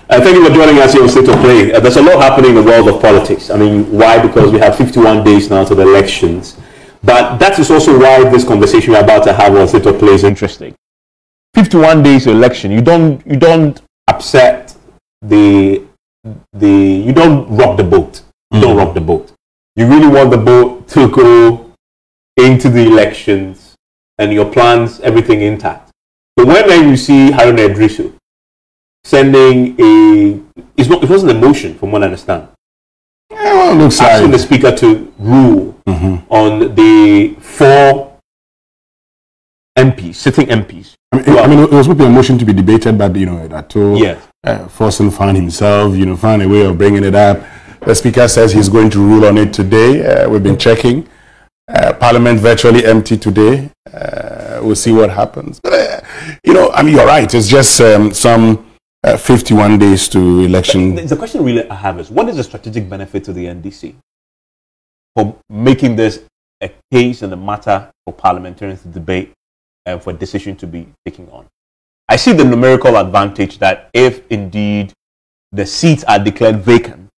Thank you for joining us here on State of Play. There's a lot happening in the world of politics. I mean, why? Because we have 51 days now to the elections. But that is also why this conversation we're about to have on State of Play is interesting. 51 days to election. You don't upset you don't rock the boat. You don't rock the boat. You really want the boat to go into the elections and your plans, everything intact. So when then you see Haruna Idrisu sending it wasn't a motion from what I understand. Yeah, well, it looks asking the speaker to rule on the 4 MPs, sitting MPs. I mean, it was supposed to be a motion to be debated, but Ato Forson found himself, found a way of bringing it up. The speaker says he's going to rule on it today. We've been checking. Parliament virtually empty today. We'll see what happens. But, I mean, you're right. It's just some 51 days to election. The question really I have is, what is the strategic benefit to the NDC for making this a case and a matter for parliamentarians to debate and for a decision to be taken on? I see the numerical advantage that if indeed the seats are declared vacant,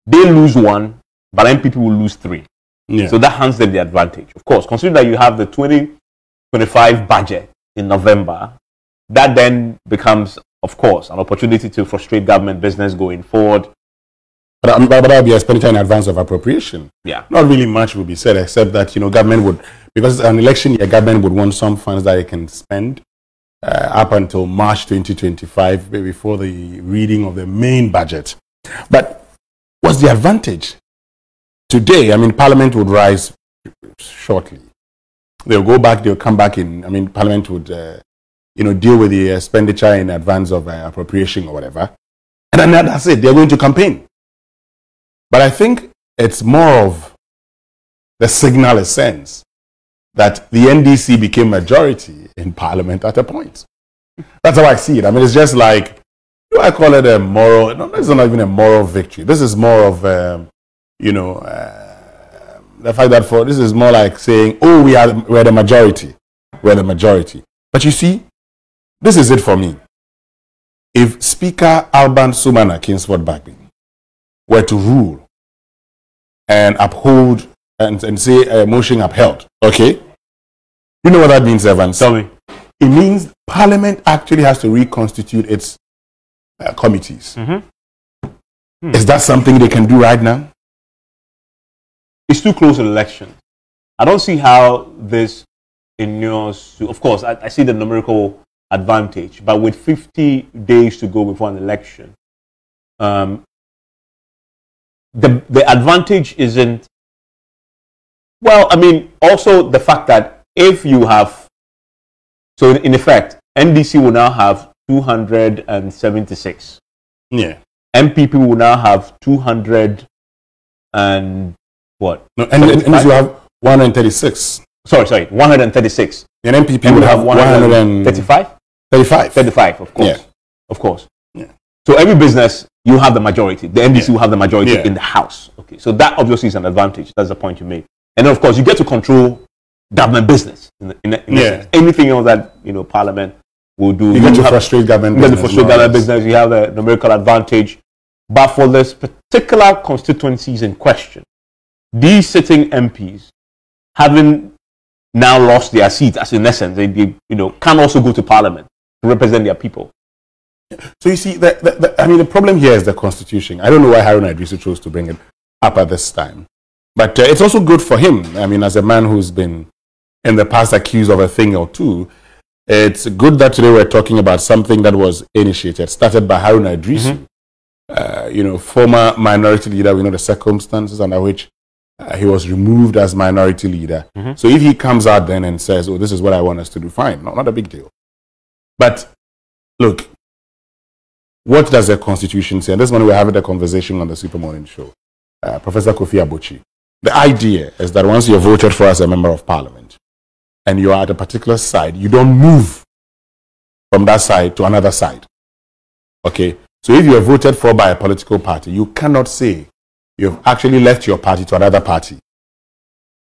they lose 1, but MPP will lose 3. Yeah. So that hands them the advantage. Of course, consider that you have the 2025 budget in November. That then becomes, of course, an opportunity to frustrate government business going forward. But that would be expenditure in advance of appropriation. Yeah. Not really much would be said, except that, government would, because an election year, government would want some funds that it can spend up until March 2025, before the reading of the main budget. But what's the advantage? Today, I mean, Parliament would rise shortly. They'll go back, they'll come back in. I mean, Parliament would, deal with the expenditure in advance of appropriation or whatever. And then that's it. They're going to campaign. But I think it's more of the signal it sends that the NDC became majority in Parliament at a point. That's how I see it. I mean, it's just like, do I call it a moral? No, it's not even a moral victory. This is more of, the fact that this is more like saying, oh, we're the majority. We're the majority. But you see, this is it for me. If Speaker Alban Sumana Kingsford Bagby were to rule and uphold and say a motion upheld, okay? You know what that means, Evans? Tell me. It means Parliament actually has to reconstitute its committees. Is that something they can do right now? It's too close to the election. I don't see how this inures to, of course, I see the numerical advantage, but with 50 days to go before an election, the advantage isn't, well, I mean, also the fact that if you have, so in effect, NDC will now have 276. Yeah. MPP will now have 200 and what? No, and you have 136. Sorry, 136. And MPP would have 135. 35, of course. Yeah. Of course. Yeah. So every business, you have the majority. The NDC will have the majority in the House. Okay. So that obviously is an advantage. That's the point you make. And then, of course, you get to control government business. In anything else that Parliament will do. You get to frustrate government business. You get to frustrate government business. You have the numerical advantage. But for this particular constituencies in question, these sitting MPs, having now lost their seats, as in essence, they can also go to Parliament to represent their people. So you see, the problem here is the Constitution. I don't know why Haruna Idrisu chose to bring it up at this time. But it's also good for him. I mean, as a man who's been in the past accused of a thing or two, it's good that today we're talking about something that was initiated, started by Haruna Idrisu, former minority leader. We know the circumstances under which he was removed as minority leader. So if he comes out then and says, oh, this is what I want us to do, fine, not a big deal. But look, what does the Constitution say? And this morning we're having a conversation on the Super Morning Show. Professor Kofi Abochi. The idea is that once you're voted for as a member of Parliament and you are at a particular side, you don't move from that side to another side. Okay? So if you are voted for by a political party, you cannot say you've actually left your party to another party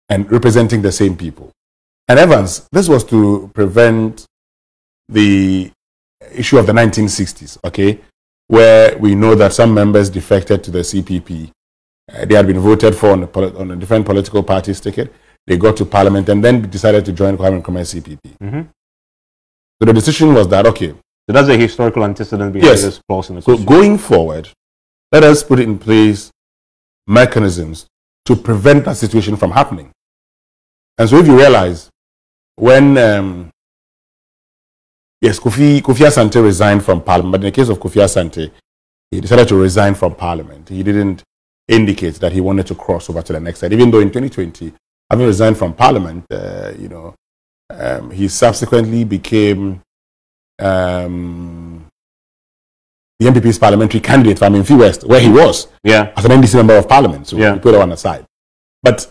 and representing the same people. And Evans, this was to prevent the issue of the 1960s, okay? where we know that some members defected to the CPP. They had been voted for on a different political party's ticket. They got to Parliament and then decided to join Kwame Nkrumah's CPP. So the decision was that, okay. So that's a historical antecedent behind this clause in the Constitution. So going forward, let us put in place mechanisms to prevent that situation from happening. And so if you realize, when Kofi Asante resigned from Parliament, but in the case of Kofi Asante, he decided to resign from Parliament. He didn't indicate that he wanted to cross over to the next side, even though in 2020, having resigned from Parliament, he subsequently became the NPP's parliamentary candidate for Amenfi West, where he was as an NDC member of Parliament. So we put that one aside. But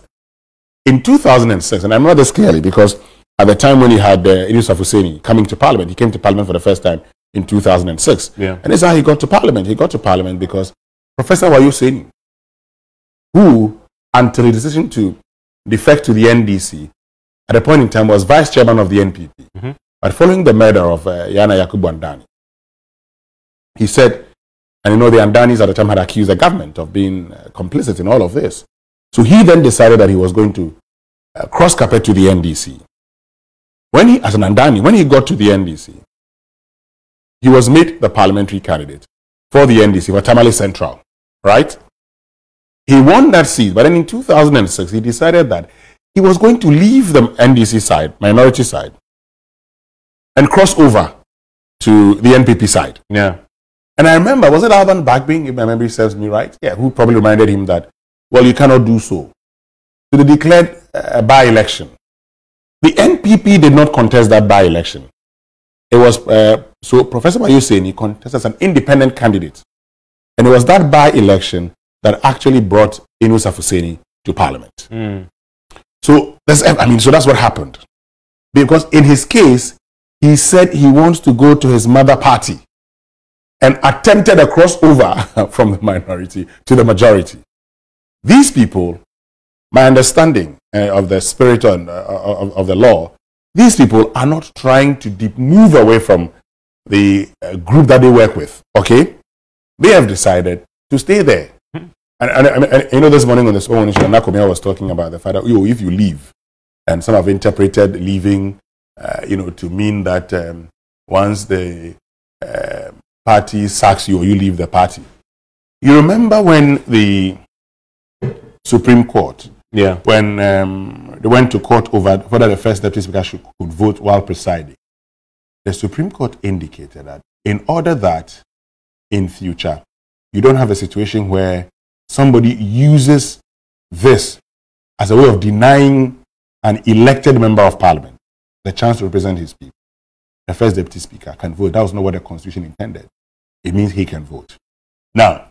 in 2006, and I remember this clearly because at the time when he had Idris Husseini coming to Parliament, he came to Parliament for the first time in 2006. And this is how he got to Parliament. He got to Parliament because Professor Wayo Seni, who, until his decision to defect to the NDC, at a point in time was vice chairman of the NPP. But following the murder of Yana Yakubu Andani, he said, and the Andanis at the time had accused the government of being complicit in all of this. So he then decided that he was going to cross carpet to the NDC. When he, as an Andani, when he got to the NDC, he was made the parliamentary candidate for the NDC, for Tamale Central, right? He won that seat, but then in 2006, he decided that he was going to leave the NDC side, minority side, and cross over to the NPP side. And I remember, was it Alban Bagbing, if my memory serves me right? Who probably reminded him that, well, you cannot do so. So they declared a by-election. The NPP did not contest that by-election. It was, so Professor Wayo Seni contested as an independent candidate. And it was that by-election that actually brought Idris Husseini to Parliament. So that's what happened. Because in his case, he said he wants to go to his mother party and attempted a crossover from the minority to the majority. These people, my understanding of the spirit of the law, these people are not trying to move away from the group that they work with, okay? They have decided to stay there. And this morning on this own issue, Nakomia was talking about the fact that, if you leave, and some have interpreted leaving, to mean that once the party sacks you or you leave the party. You remember when the Supreme Court, when they went to court over whether the first deputy speaker could vote while presiding, the Supreme Court indicated that in order that in future you don't have a situation where somebody uses this as a way of denying an elected member of Parliament the chance to represent his people, the first deputy speaker can vote. That was not what the Constitution intended. It means he can vote. Now,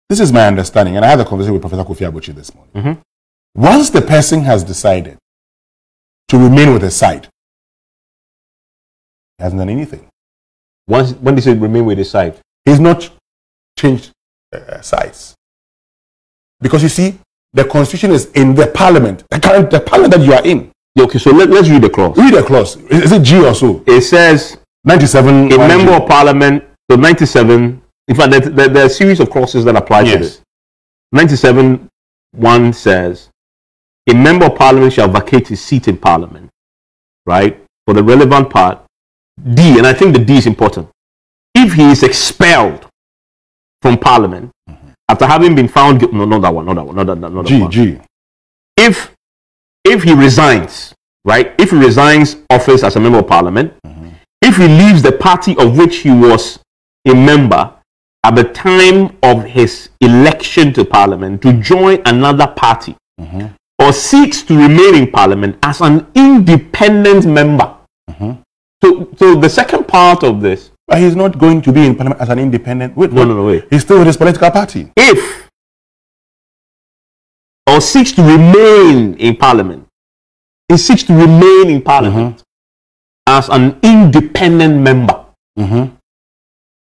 this is my understanding, and I had a conversation with Professor Kofi Abuchi this morning. Once the person has decided to remain with his side, he hasn't done anything. When they say remain with his side? He's not changed sides. Because you see, the Constitution is in the Parliament, the Parliament that you are in. Okay, so let's read the clause. Read the clause. Is it G or so? It says 97. A member of Parliament, so 97. In fact, there are a series of clauses that apply to this. 97(1) says, a member of Parliament shall vacate his seat in Parliament, right? For the relevant part. D, and I think the D is important. If he is expelled from Parliament after having been found guilty, no, not that one. G. If he resigns, right? If he resigns office as a member of Parliament, if he leaves the party of which he was a member at the time of his election to Parliament to join another party, or seeks to remain in Parliament as an independent member. So the second part of this, but he's not going to be in Parliament as an independent. Wait. He's still with his political party. If or seeks to remain in Parliament, he seeks to remain in Parliament as an independent member.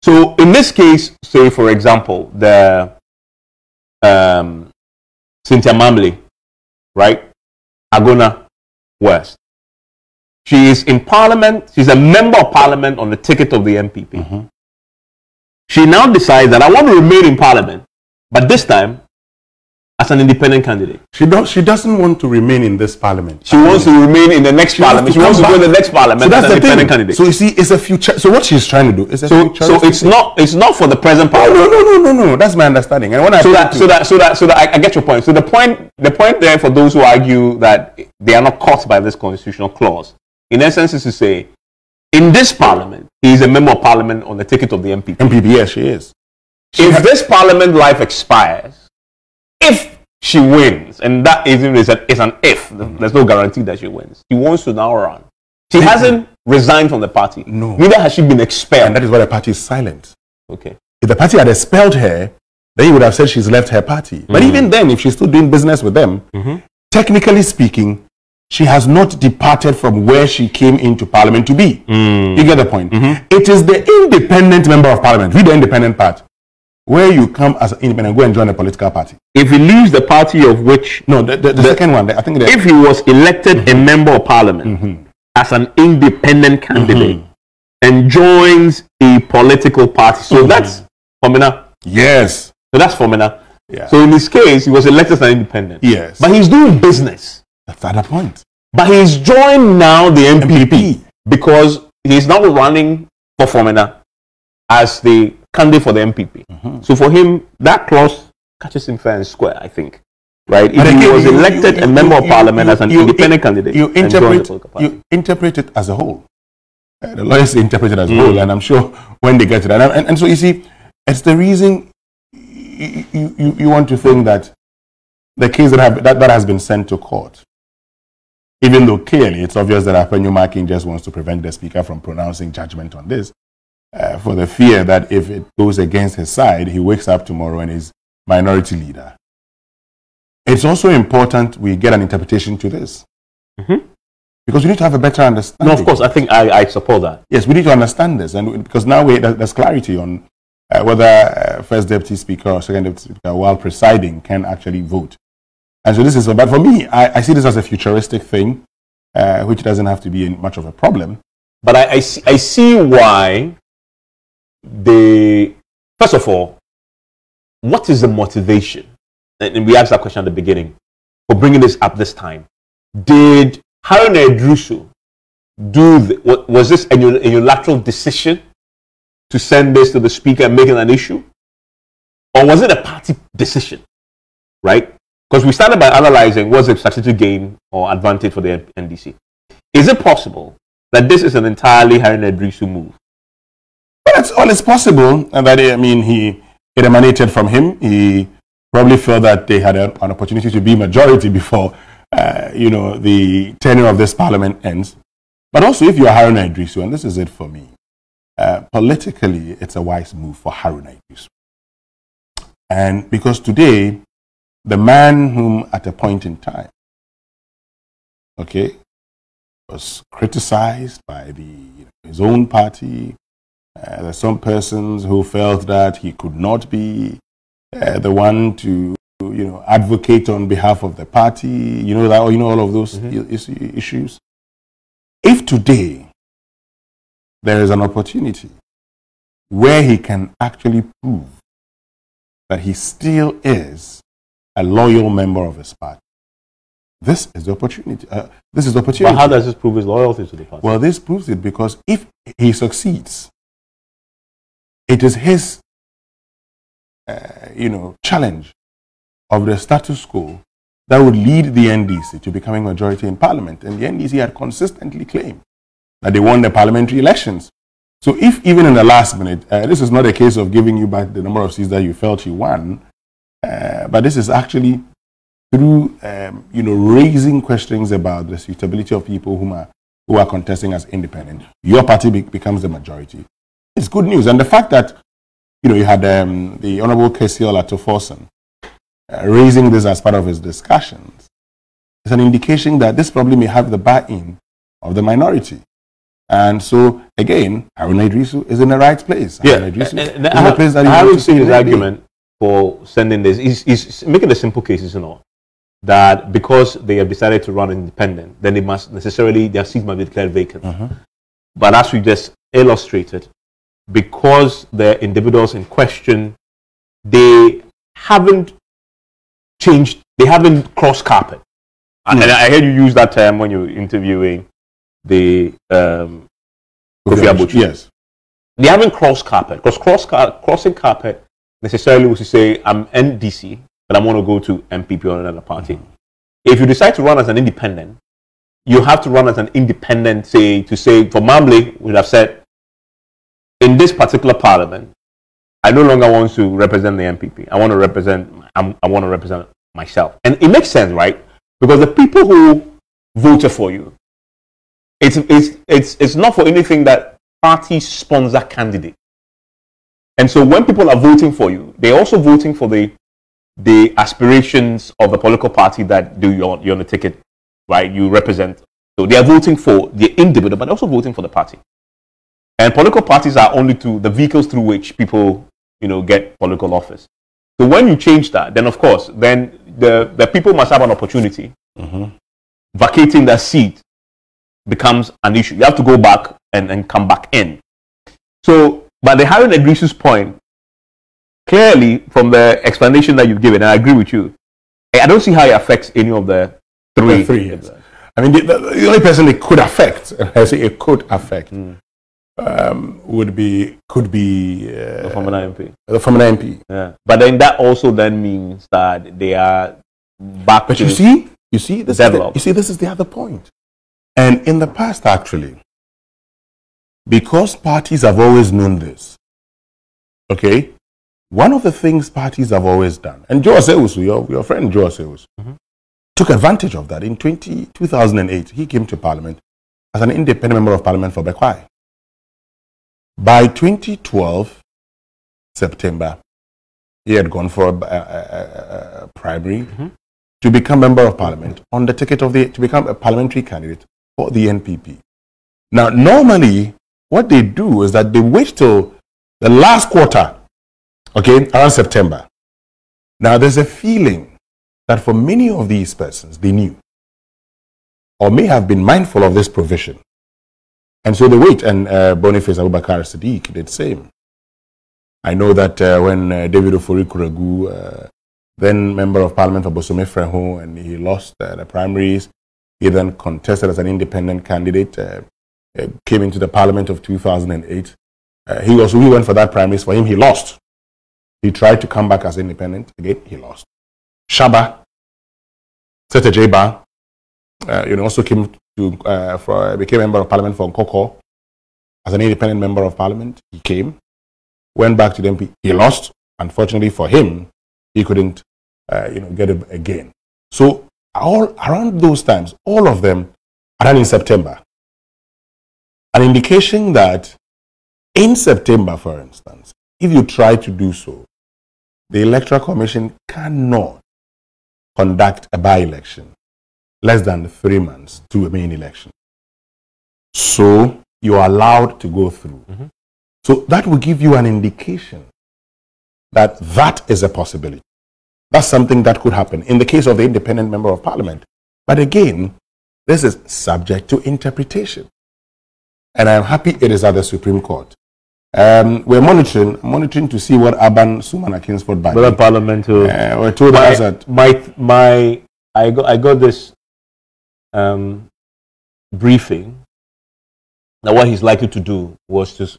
So in this case, say for example, the Cynthia Mamley, right? Agona West. She is in Parliament. She's a member of Parliament on the ticket of the NPP. She now decides that I want to remain in parliament, but this time as an independent candidate. She doesn't want to remain in this parliament. She wants to remain in the next parliament. She wants to go in the next parliament as an independent candidate. So you see, it's a future. So what she's trying to do is a future. So it's not for the present parliament. No. That's my understanding. And when I get your point. So the point there for those who argue that they are not caught by this constitutional clause, in essence, is to say, in this parliament, he is a member of parliament on the ticket of the MPP. MPP, yes, she is. If this parliament life expires, if she wins, and that is an if, there's no guarantee that she wins. She wants to now run. She hasn't resigned from the party. No. Neither has she been expelled. And that is why the party is silent. Okay. If the party had expelled her, then you would have said she's left her party. But even then, if she's still doing business with them, technically speaking, she has not departed from where she came into parliament to be. You get the point? It is the independent member of parliament, read the independent part, where you come as an independent, go and join a political party. If he leaves the party of which... No, the second one, I think... If he was elected a member of parliament as an independent candidate and joins a political party, so that's Fomina. Yes. So that's Fomina. Yeah. So in this case, he was elected as an independent. Yes. But he's doing business. That's the other point. But he's joined now the MPP because he's now running for Fomina as the candidate for the MPP. So for him, that clause catches him fair and square, I think. Right? If he was elected a member of parliament as an independent candidate, you interpret it as a whole. The lawyers interpret it as a whole, and I'm sure when they get to that. And so you see, it's the reason you want to think that the case that has been sent to court, even though clearly it's obvious that Afenyo just wants to prevent the speaker from pronouncing judgment on this, for the fear that if it goes against his side, he wakes up tomorrow and is minority leader. It's also important we get an interpretation to this. Because we need to have a better understanding. No, of course, I think I support that. Yes, we need to understand this, and because now there's clarity on whether First Deputy Speaker or Second Deputy Speaker, while presiding, can actually vote. And so this is, but for me, I see this as a futuristic thing, which doesn't have to be much of a problem. But I see why first of all, what is the motivation? And we asked that question at the beginning for bringing this up this time. Did Haruna Idrisu was this a unilateral decision to send this to the speaker and make it an issue? Or was it a party decision? Right? Because we started by analyzing what's the strategic gain or advantage for the NDC. Is it possible that this is an entirely Haruna Idrisu move? Well, it's possible. And that, it emanated from him. He probably felt that they had an opportunity to be majority before, the tenure of this parliament ends. But also, if you are Haruna Idrisu, and this is it for me, politically, it's a wise move for Haruna Idrisu. And because today, the man whom at a point in time, was criticized by his own party, there's some persons who felt that he could not be the one to, advocate on behalf of the party, all of those issues. If today there is an opportunity where he can actually prove that he still is a loyal member of his party, this is the opportunity. But how does this prove his loyalty to the party? Well, this proves it because if he succeeds, it is his, challenge of the status quo that would lead the NDC to becoming majority in parliament. And the NDC had consistently claimed that they won the parliamentary elections. So if even in the last minute, this is not a case of giving you back the number of seats that you felt you won, but this is actually through, raising questions about the suitability of people who are contesting as independent. Your party becomes the majority. It's good news. And the fact that, you had the Honorable Kesiel Atoforson raising this as part of his discussions is an indication that this probably may have the buy-in of the minority. And so, again, Haruna Idrisu is in the right place. Yeah, I haven't seen his argument for sending this. He's making a simple case, that because they have decided to run independent, then their seats must be declared vacant. But as we just illustrated, because the individuals in question, they haven't changed, they haven't crossed carpet. And I heard you use that term when you were interviewing the Kofi Abuchi. Yes. They haven't crossed carpet, because crossing carpet necessarily was to say, I'm NDC, but I want to go to MPP or another party. If you decide to run as an independent, you have to run as an independent, for Mamle would have said, in this particular parliament, I no longer want to represent the MPP. I want to represent myself. And it makes sense, right? Because the people who voted for you, it's not for anything that parties sponsor candidate. And so when people are voting for you, they're also voting for the aspirations of the political party that you're on the ticket, right? You represent. So they are voting for the individual, but also voting for the party. And political parties are only the vehicles through which people, get political office. So when you change that, then of course, then the people must have an opportunity. Vacating that seat becomes an issue. You have to go back and come back in. So, but the Harry Negri's point, clearly from the explanation that you've given, and I agree with you, I don't see how it affects any of the three. Yes. I mean, the only person it could affect, and I say it could affect, could be the former MP. The former MP. Yeah. But then that also then means that they are back. But you see, this is the other point. And in the past, actually, because parties have always known this, okay, one of the things parties have always done, and Joe Aseus, your friend Joe Aseus, took advantage of that. In 2008, he came to Parliament as an independent member of Parliament for Bekwai. By 2012, September, he had gone for a primary to become member of Parliament on the ticket to become a parliamentary candidate for the NPP. Now, normally, what they do is that they wait till the last quarter, okay, around September. Now, there's a feeling that for many of these persons, they knew or may have been mindful of this provision. And so they wait, and Boniface Abubakar Sadiq did the same. I know that when David Ofori Kuregu, then member of Parliament for Bosome Freho, and he lost the primaries, he then contested as an independent candidate, came into the Parliament of 2008. He went for that primaries. For him, he lost. He tried to come back as independent. Again, he lost. Shaba, Sete Jeba, also came to became member of Parliament for Nkoko as an independent member of Parliament. He came, went back to the MP. He lost. Unfortunately for him, he couldn't, get it again. So all around those times, all of them are done in September. An indication that in September, for instance, if you try to do so, the Electoral Commission cannot conduct a by-election less than 3 months to a main election. So you are allowed to go through. So that will give you an indication that that is a possibility. That's something that could happen in the case of the independent member of Parliament. But again, this is subject to interpretation. And I'm happy it is at the Supreme Court. We're monitoring to see what Aban Sumana Kingsford by the Parliament. We're told us that I got this briefing that what he's likely to do was to,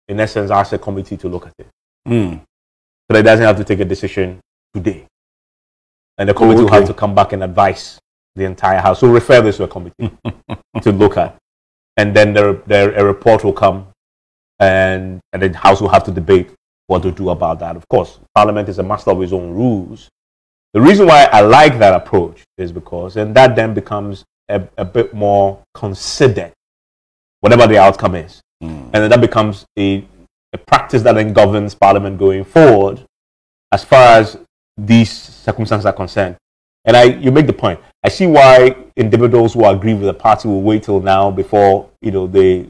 in essence, ask a committee to look at it. So that he doesn't have to take a decision today. And the committee will have to come back and advise the entire House. So refer this to a committee to look at. And then a report will come, and the House will have to debate what to do about that. Of course, Parliament is a master of its own rules. The reason why I like that approach is because, and that then becomes a bit more considered, whatever the outcome is. And then that becomes a practice that then governs Parliament going forward as far as these circumstances are concerned. And you make the point. I see why individuals who agree with the party will wait till now before they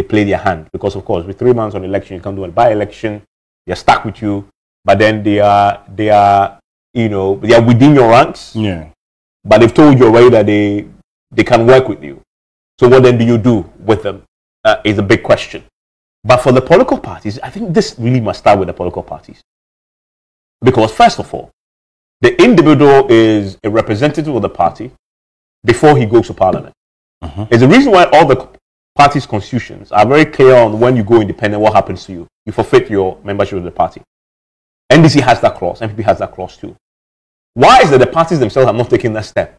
play their hand. Because of course, with 3 months on election, you can't do a by-election. They're stuck with you, but then they are within your ranks. Yeah. But they've told you already that they can work with you. So what then do you do with them? Is a big question. But for the political parties, I think this really must start with the political parties. Because first of all, the individual is a representative of the party before he goes to parliament. It's the reason why all the parties' constitutions are very clear on when you go independent, what happens to you. You forfeit your membership of the party. NDC has that clause. NPP has that clause too. Why is it the parties themselves have not taken that step?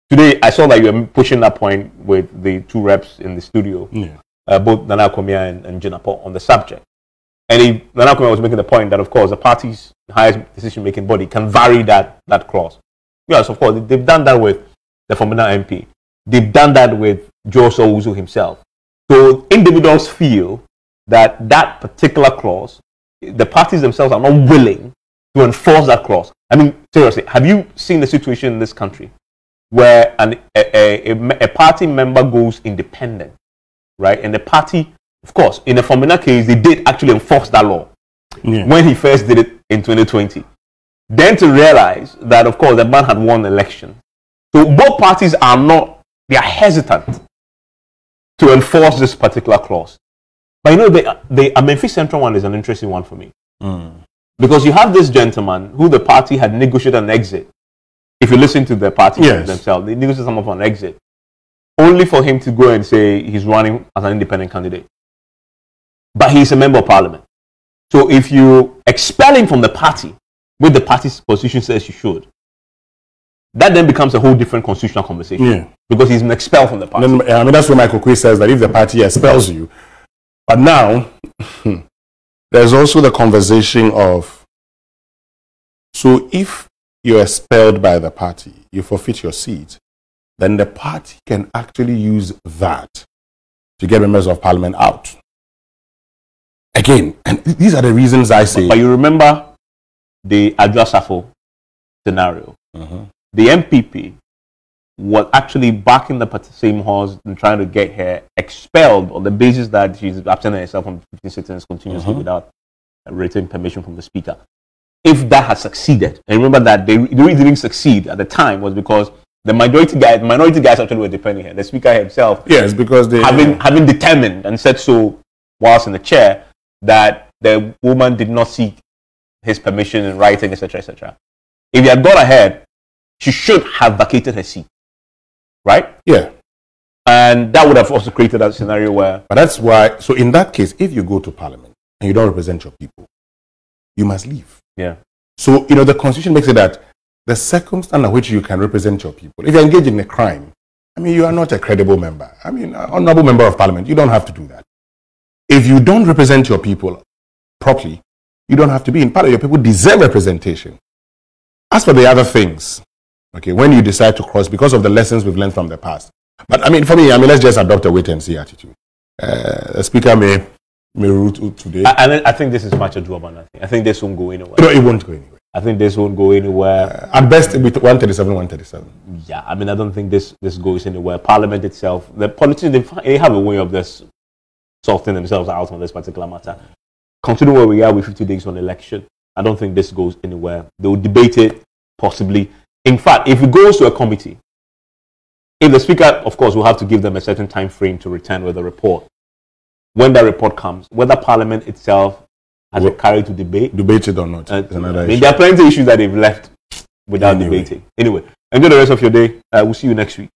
Today, I saw that you were pushing that point with the two reps in the studio, both Nana Akomia and Jinapo, on the subject. And Nana Akomia was making the point that, of course, the party's highest decision-making body can vary that clause. Yes, of course, they've done that with the Fomena MP. They've done that with Joe Owusu himself. So individuals feel that that particular clause, the parties themselves are not willing to enforce that clause. I mean, seriously, have you seen the situation in this country where a party member goes independent, right? And the party, of course, in the Fomena case, they did actually enforce that law when he first did it in 2020. Then to realize that, of course, the man had won the election. So both parties are not, they are hesitant to enforce this particular clause. But you know, the Amenfi Central one is an interesting one for me. Because you have this gentleman who the party had negotiated an exit. If you listen to the party themselves, they negotiated some of an exit. Only for him to go and say he's running as an independent candidate. But he's a member of parliament. So if you expel him from the party, which the party's constitution says you should, that then becomes a whole different constitutional conversation. Because he's been expelled from the party. Then, I mean, that's what Michael Quay says, that if the party expels you. But now, there's also the conversation of, so if you're expelled by the party, you forfeit your seat, then the party can actually use that to get members of parliament out. Again, and these are the reasons I say. But you remember the Adwa Safo scenario. The MPP was actually backing the same horse and trying to get her expelled on the basis that she's absenting herself from 15 sittings continuously without written permission from the speaker. If that had succeeded, and remember that the reason didn't succeed at the time was because the minority guys actually were defending her. The speaker himself, because they having determined and said so whilst in the chair that the woman did not seek his permission in writing, etc., etc. If he had gone ahead, she should have vacated her seat, right? And that would have also created a scenario where. But that's why. So in that case, if you go to parliament and you don't represent your people, you must leave. So the constitution makes it that the circumstance under which you can represent your people, if you engage in a crime, I mean, you are not a credible member. I mean, an honorable member of parliament, you don't have to do that. If you don't represent your people properly, you don't have to be in parliament. Your people deserve representation. As for the other things, okay, when you decide to cross, because of the lessons we've learned from the past. But I mean, for me, let's just adopt a wait and see attitude. The speaker may rule today. I think this is much ado about nothing. I think this won't go anywhere. No, it won't go anywhere. I think this won't go anywhere. At best, with 137, 137. Yeah, I mean, I don't think this goes anywhere. Parliament itself, the politicians, they have a way of this sorting themselves out on this particular matter. Considering where we are with 50 days on election, I don't think this goes anywhere. They will debate it, possibly. In fact, if it goes to a committee, if the speaker, of course, will have to give them a certain time frame to return with a report. When that report comes, whether Parliament itself has a carry to debate it or not. I mean, there are plenty of issues that they've left without debating. Anyway, enjoy the rest of your day. We'll see you next week.